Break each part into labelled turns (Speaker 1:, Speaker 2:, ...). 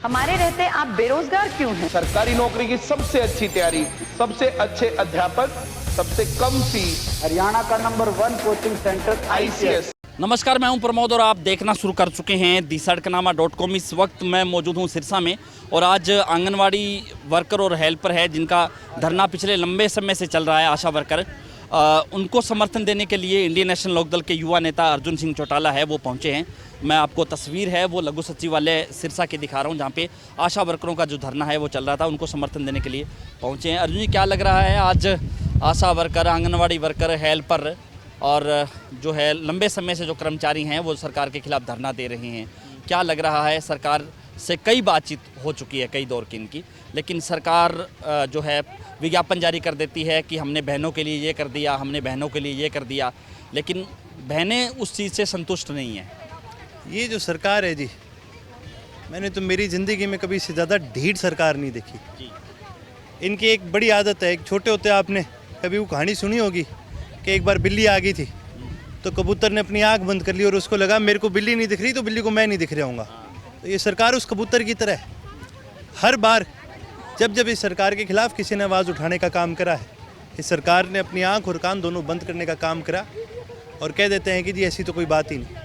Speaker 1: हमारे रहते आप बेरोजगार क्यों हैं?
Speaker 2: सरकारी नौकरी की सबसे अच्छी तैयारी, सबसे अच्छे अध्यापक, सबसे कम फीस,
Speaker 3: हरियाणा का नंबर 1 कोचिंग सेंटर
Speaker 2: ICS।
Speaker 4: नमस्कार, मैं हूं प्रमोद और आप देखना शुरू कर चुके हैं दी-सड़कनामा.com। इस वक्त मैं मौजूद हूं सिरसा में और आज आंगनवाड़ी वर्कर और हेल्पर है जिनका धरना पिछले लंबे समय से चल रहा है, आशा वर्कर। उनको समर्थन देने के लिए इंडियन नेशनल लोकदल के युवा नेता अर्जुन सिंह चौटाला है वो पहुंचे हैं। मैं आपको तस्वीर है वो लघु सचिवालय सिरसा के दिखा रहा हूं, जहां पे आशा वर्करों का जो धरना है वो चल रहा था, उनको समर्थन देने के लिए पहुँचे हैं। अर्जुन जी, क्या लग रहा है आज आशा वर्कर, आंगनवाड़ी वर्कर, हेल्पर और जो है लंबे समय से जो कर्मचारी हैं वो सरकार के खिलाफ धरना दे रहे हैं, क्या लग रहा है? सरकार से कई बातचीत हो चुकी है, कई दौर की इनकी, लेकिन सरकार जो है विज्ञापन जारी कर देती है कि हमने बहनों के लिए ये कर दिया, हमने बहनों के लिए ये कर दिया, लेकिन बहनें उस चीज़ से संतुष्ट नहीं हैं।
Speaker 5: ये जो सरकार है जी, मैंने तो मेरी ज़िंदगी में कभी से ज़्यादा ढीठ सरकार नहीं देखी
Speaker 4: जी।
Speaker 5: इनकी एक बड़ी आदत है, एक छोटे होते आपने कभी वो कहानी सुनी होगी कि एक बार बिल्ली आ गई थी तो कबूतर ने अपनी आंख बंद कर ली और उसको लगा मेरे को बिल्ली नहीं दिख रही तो बिल्ली को मैं नहीं दिख रहा हूँगा। तो ये सरकार उस कबूतर की तरह है। हर बार जब इस सरकार के खिलाफ किसी ने आवाज़ उठाने का काम करा है, इस सरकार ने अपनी आंख और कान दोनों बंद करने का काम करा और कह देते हैं कि जी ऐसी तो कोई बात ही नहीं।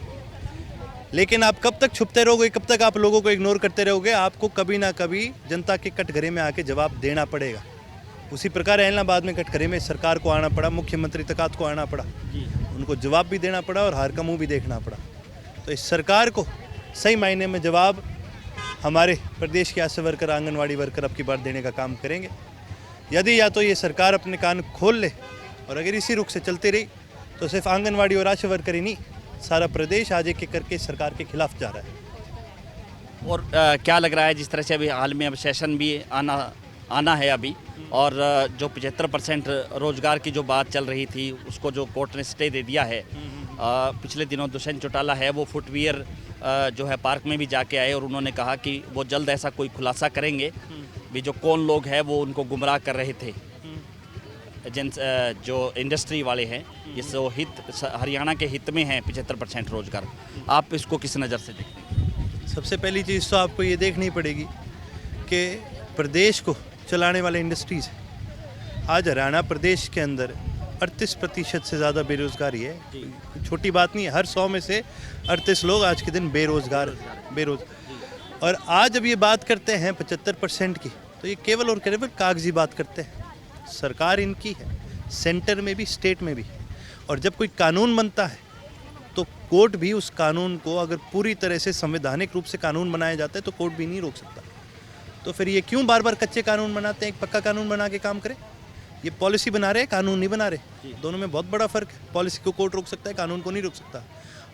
Speaker 5: लेकिन आप कब तक छुपते रहोगे, कब तक आप लोगों को इग्नोर करते रहोगे? आपको कभी ना कभी जनता के कटघरे में आके जवाब देना पड़ेगा। उसी प्रकार इलाहाबाद में कटघरे में सरकार को आना पड़ा, मुख्यमंत्री तकात को आना पड़ा, उनको जवाब भी देना पड़ा और हार का मुँह भी देखना पड़ा। तो इस सरकार को सही मायने में जवाब हमारे प्रदेश के आशा वर्कर, आंगनवाड़ी वर्कर अब की बार देने का काम करेंगे। यदि या तो ये सरकार अपने कान खोल ले और अगर इसी रुख से चलती रही तो सिर्फ आंगनवाड़ी और आशा वर्कर ही नहीं, सारा प्रदेश आज एक करके सरकार के खिलाफ जा रहा है।
Speaker 4: और क्या लग रहा है, जिस तरह से अभी हाल में अब सेशन भी आना है अभी, और जो 75% रोजगार की जो बात चल रही थी उसको जो कोर्ट ने स्टे दे दिया है, पिछले दिनों दुष्यंत चौटाला है वो फुटवियर जो है पार्क में भी जाके आए और उन्होंने कहा कि वो जल्द ऐसा कोई खुलासा करेंगे भी जो कौन लोग हैं वो उनको गुमराह कर रहे थे, जो इंडस्ट्री वाले हैं, इस हित हरियाणा के हित में है 75% रोजगार। आप इसको किस नज़र से देखते हैं?
Speaker 5: सबसे पहली चीज़ तो आपको ये देखनी पड़ेगी कि प्रदेश को चलाने वाले इंडस्ट्रीज़ है। आज हरियाणा प्रदेश के अंदर 38% से ज़्यादा बेरोज़गारी है। छोटी बात नहीं है, हर 100 में से 38 लोग आज के दिन बेरोज़गार। और आज जब ये बात करते हैं 75% की, तो ये केवल और केवल कागजी बात करते हैं। सरकार इनकी है, सेंटर में भी, स्टेट में भी। और जब कोई कानून बनता है तो कोर्ट भी उस कानून को, अगर पूरी तरह से संवैधानिक रूप से कानून बनाया जाता है तो कोर्ट भी नहीं रोक सकता। तो फिर ये क्यों बार बार कच्चे कानून बनाते हैं? एक पक्का कानून बना के काम करें। ये पॉलिसी बना रहे हैं, कानून नहीं बना रहे। दोनों में बहुत बड़ा फ़र्क है। पॉलिसी को कोर्ट रोक सकता है, कानून को नहीं रोक सकता।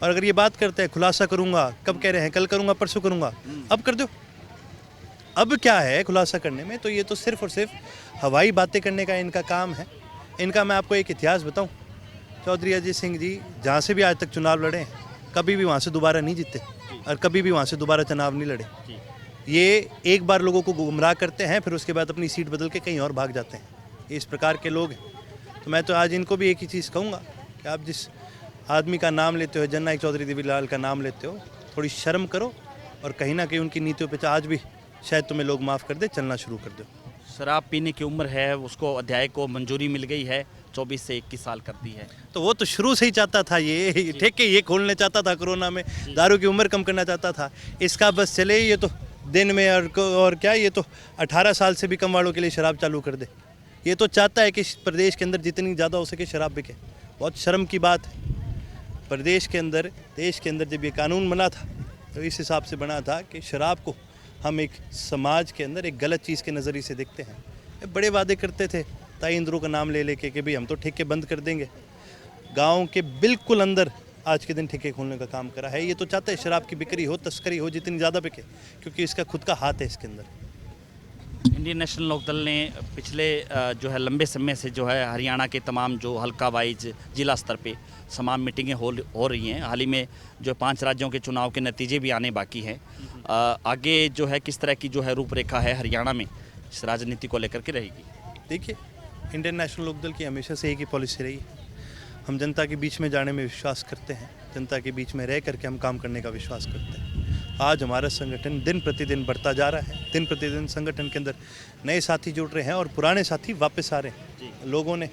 Speaker 5: और अगर ये बात करते हैं खुलासा करूँगा, कब कह रहे हैं? कल करूँगा, परसों करूँगा, अब कर दो। अब क्या है खुलासा करने में? तो ये तो सिर्फ और सिर्फ हवाई बातें करने का इनका काम है। इनका मैं आपको एक इतिहास बताऊँ, चौधरी अजय सिंह जी जहाँ से भी आज तक चुनाव लड़े हैं, कभी भी वहाँ से दोबारा नहीं जीते और कभी भी वहाँ से दोबारा चुनाव नहीं लड़े। ये एक बार लोगों को गुमराह करते हैं, फिर उसके बाद अपनी सीट बदल के कहीं और भाग जाते हैं। ये इस प्रकार के लोग हैं। तो मैं तो आज इनको भी एक ही चीज़ कहूँगा कि आप जिस आदमी का नाम लेते हो, जननायक चौधरी देवीलाल का नाम लेते हो, थोड़ी शर्म करो और कहीं ना कहीं उनकी नीतियों पर आज भी शायद तुम्हें लोग माफ़ कर दे, चलना शुरू कर दो।
Speaker 4: शराब पीने की उम्र है, उसको अध्याय को मंजूरी मिल गई है, 24 से 21 साल कर दी है।
Speaker 5: तो वो तो शुरू से ही चाहता था, ये ठेके ये खोलने चाहता था, कोरोना में दारू की उम्र कम करना चाहता था। इसका बस चले ये तो दिन में और क्या, ये तो 18 साल से भी कम वालों के लिए शराब चालू कर दे। ये तो चाहता है कि प्रदेश के अंदर जितनी ज़्यादा हो सके शराब बिके। बहुत शर्म की बात है। प्रदेश के अंदर, देश के अंदर जब ये कानून बना था तो इस हिसाब से बना था कि शराब को हम एक समाज के अंदर एक गलत चीज़ के नज़रिए से देखते हैं। ये बड़े वादे करते थे, ताई इंद्रों का नाम ले लेके कि भाई हम तो ठेके बंद कर देंगे। गाँव के बिल्कुल अंदर आज के दिन ठेके खोलने का काम करा है। ये तो चाहते हैं शराब की बिक्री हो, तस्करी हो, जितनी ज़्यादा बिके, क्योंकि इसका खुद का हाथ है इसके अंदर।
Speaker 4: इंडियन नेशनल लोकदल ने पिछले जो है लंबे समय से जो है हरियाणा के तमाम जो हल्का वाइज जिला स्तर पे तमाम मीटिंगें हो रही हैं। हाल ही में जो 5 राज्यों के चुनाव के नतीजे भी आने बाकी हैं। आगे जो है किस तरह की जो है रूपरेखा है हरियाणा में इस राजनीति को लेकर के रहेगी?
Speaker 5: देखिए, इंडियन नेशनल लोकदल की हमेशा से एक ही पॉलिसी रही है। हम जनता के बीच में जाने में विश्वास करते हैं, जनता के बीच में रह करके हम काम करने का विश्वास करते हैं। आज हमारा संगठन दिन प्रतिदिन बढ़ता जा रहा है। दिन प्रतिदिन संगठन के अंदर नए साथी जुड़ रहे हैं और पुराने साथी वापस आ रहे हैं। लोगों ने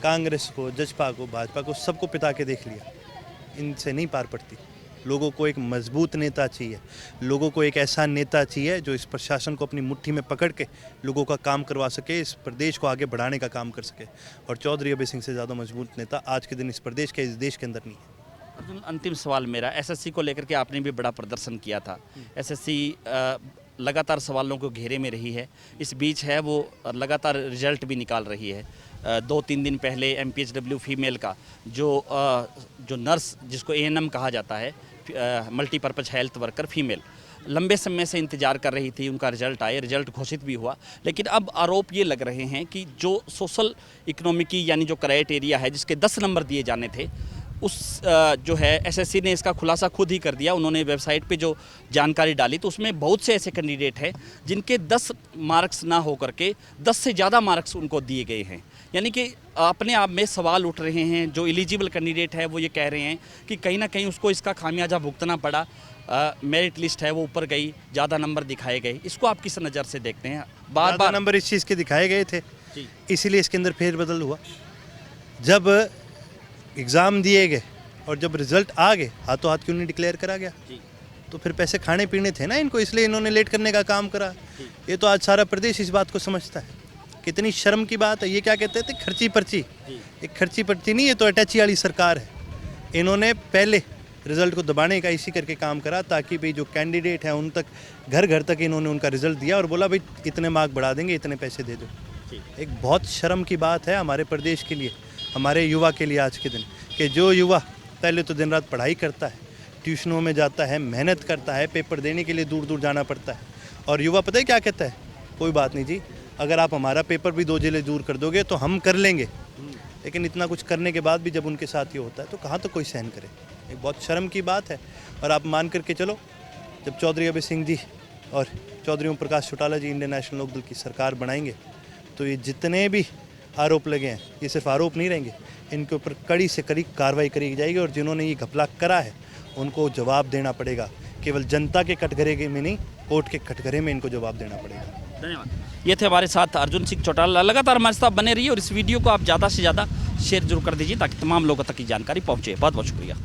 Speaker 5: कांग्रेस को, जजपा को, भाजपा को, सबको पिता के देख लिया। इनसे नहीं पार पड़ती। लोगों को एक मजबूत नेता चाहिए, लोगों को एक ऐसा नेता चाहिए जो इस प्रशासन को अपनी मुट्ठी में पकड़ के लोगों का काम करवा सके, इस प्रदेश को आगे बढ़ाने का काम कर सके। और चौधरी अभय सिंह से ज़्यादा मजबूत नेता आज के दिन इस प्रदेश के, इस देश के अंदर नहीं है।
Speaker 4: अर्जुन, अंतिम सवाल मेरा, एसएससी को लेकर के आपने भी बड़ा प्रदर्शन किया था। एसएससी लगातार सवालों को घेरे में रही है। इस बीच है वो लगातार रिजल्ट भी निकाल रही है। 2-3 दिन पहले MPHW फीमेल का जो नर्स, जिसको ANM कहा जाता है, मल्टीपर्पज़ हेल्थ वर्कर फीमेल, लंबे समय से इंतजार कर रही थी, उनका रिजल्ट आए, रिजल्ट घोषित भी हुआ। लेकिन अब आरोप ये लग रहे हैं कि जो सोशल इकोनॉमिक यानी जो क्राइटेरिया है, जिसके 10 नंबर दिए जाने थे, उस जो है एसएससी ने इसका खुलासा खुद ही कर दिया। उन्होंने वेबसाइट पे जो जानकारी डाली तो उसमें बहुत से ऐसे कैंडिडेट हैं जिनके 10 मार्क्स ना हो करके 10 से ज़्यादा मार्क्स उनको दिए गए हैं। यानी कि अपने आप में सवाल उठ रहे हैं। जो एलिजिबल कैंडिडेट है वो ये कह रहे हैं कि कहीं ना कहीं उसको इसका खामियाजा भुगतना पड़ा। मेरिट लिस्ट है वो ऊपर गई, ज़्यादा नंबर दिखाए गए। इसको आप किस नज़र से देखते हैं? बार बार
Speaker 5: नंबर इस चीज़ के दिखाए गए थे, इसीलिए इसके अंदर फेरबदल हुआ। जब एग्ज़ाम दिए गए और जब रिजल्ट आ गए, हाथों हाथ क्यों नहीं डिक्लेयर करा गया? तो फिर पैसे खाने पीने थे ना इनको, इसलिए इन्होंने लेट करने का काम करा। ये तो आज सारा प्रदेश इस बात को समझता है। कितनी शर्म की बात है। ये क्या कहते थे, खर्ची पर्ची। एक खर्ची पर्ची नहीं, ये तो अटैची वाली सरकार है। इन्होंने पहले रिजल्ट को दबाने का इसी करके काम करा, ताकि भाई जो कैंडिडेट हैं उन तक, घर घर तक इन्होंने उनका रिजल्ट दिया और बोला भाई इतने मार्क बढ़ा देंगे, इतने पैसे दे दो। एक बहुत शर्म की बात है हमारे प्रदेश के लिए, हमारे युवा के लिए आज के दिन, कि जो युवा पहले तो दिन रात पढ़ाई करता है, ट्यूशनों में जाता है, मेहनत करता है, पेपर देने के लिए दूर दूर जाना पड़ता है, और युवा पता है क्या कहता है, कोई बात नहीं जी, अगर आप हमारा पेपर भी 2 जिले दूर कर दोगे तो हम कर लेंगे। लेकिन इतना कुछ करने के बाद भी जब उनके साथ ये होता है तो कहाँ तो कोई सहन करे। एक बहुत शर्म की बात है। और आप मान करके चलो, जब चौधरी अभय सिंह जी और चौधरी ओम प्रकाश चौटाला जी इंडियन नेशनल लोकदल की सरकार बनाएंगे तो ये जितने भी आरोप लगे हैं, ये सिर्फ आरोप नहीं रहेंगे, इनके ऊपर कड़ी से कड़ी कार्रवाई करी जाएगी। और जिन्होंने ये घपला करा है उनको जवाब देना पड़ेगा। केवल जनता के कटघरे में नहीं, कोर्ट के कटघरे में इनको जवाब देना पड़ेगा।
Speaker 4: धन्यवाद। ये थे हमारे साथ अर्जुन सिंह चौटाला। लगातार हमारे साथ बने रहिए और इस वीडियो को आप ज़्यादा से ज़्यादा शेयर जरूर कर दीजिए ताकि तमाम लोगों तक की जानकारी पहुँचे। बहुत बहुत शुक्रिया।